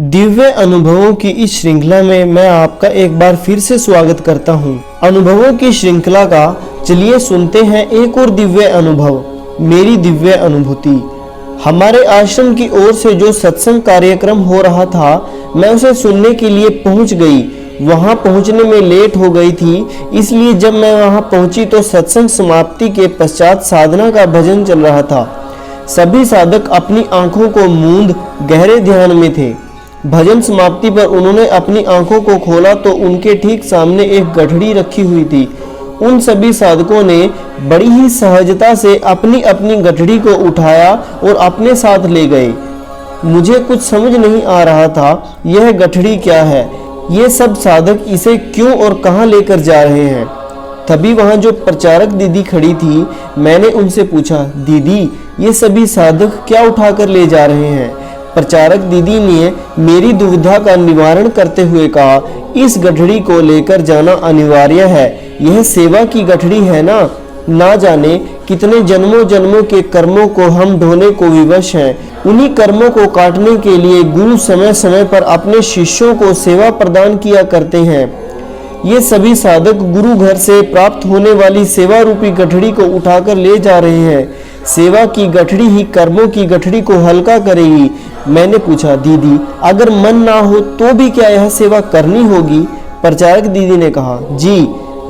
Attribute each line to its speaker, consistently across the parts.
Speaker 1: दिव्य अनुभवों की इस श्रृंखला में मैं आपका एक बार फिर से स्वागत करता हूं। अनुभवों की श्रृंखला का चलिए सुनते हैं एक और दिव्य अनुभव, मेरी दिव्य अनुभूति। हमारे आश्रम की ओर से जो सत्संग कार्यक्रम हो रहा था, मैं उसे सुनने के लिए पहुंच गई। वहां पहुंचने में लेट हो गई थी, इसलिए जब मैं वहां पहुंची तो सत्संग समाप्ति के पश्चात साधना का भजन चल रहा था। सभी साधक अपनी आंखों को मूंद गहरे ध्यान में थे। भजन समाप्ति पर उन्होंने अपनी आंखों को खोला तो उनके ठीक सामने एक गठड़ी रखी हुई थी। उन सभी साधकों ने बड़ी ही सहजता से अपनी अपनी गठड़ी को उठाया और अपने साथ ले गए। मुझे कुछ समझ नहीं आ रहा था, यह गठड़ी क्या है, ये सब साधक इसे क्यों और कहां लेकर जा रहे हैं। तभी वहां जो प्रचारक दीदी खड़ी थी, मैंने उनसे पूछा, दीदी ये सभी साधक क्या उठाकर ले जा रहे हैं। प्रचारक दीदी ने मेरी दुविधा का निवारण करते हुए कहा, इस गठड़ी को लेकर जाना अनिवार्य है, यह सेवा की गठड़ी है ना जाने कितने जन्मों जन्मों के कर्मों को हम ढोने को विवश हैं। उन्हीं कर्मों को काटने के लिए गुरु समय समय पर अपने शिष्यों को सेवा प्रदान किया करते हैं। ये सभी साधक गुरु घर से प्राप्त होने वाली सेवा रूपी गठड़ी को उठाकर ले जा रहे हैं। सेवा की गठड़ी ही कर्मों की गठड़ी को हल्का करेगी। मैंने पूछा, दीदी अगर मन ना हो तो भी क्या यह सेवा करनी होगी। प्रचारक दीदी ने कहा, जी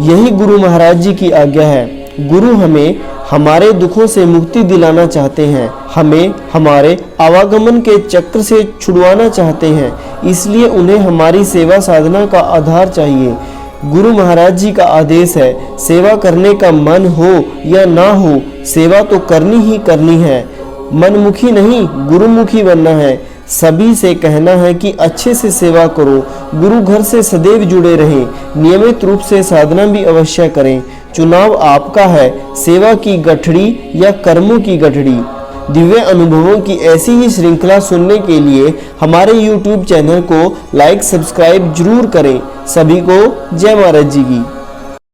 Speaker 1: यही गुरु महाराज जी की आज्ञा है। गुरु हमें हमारे दुखों से मुक्ति दिलाना चाहते हैं, हमें हमारे आवागमन के चक्र से छुड़वाना चाहते हैं, इसलिए उन्हें हमारी सेवा साधना का आधार चाहिए। गुरु महाराज जी का आदेश है, सेवा करने का मन हो या ना हो, सेवा तो करनी ही करनी है। मनमुखी नहीं, गुरुमुखी बनना है। सभी से कहना है कि अच्छे से सेवा करो, गुरु घर से सदैव जुड़े रहें, नियमित रूप से साधना भी अवश्य करें। चुनाव आपका है, सेवा की गठड़ी या कर्मों की गठड़ी। दिव्य अनुभवों की ऐसी ही श्रृंखला सुनने के लिए हमारे YouTube चैनल को लाइक सब्सक्राइब जरूर करें। सभी को जय महाराज जी की।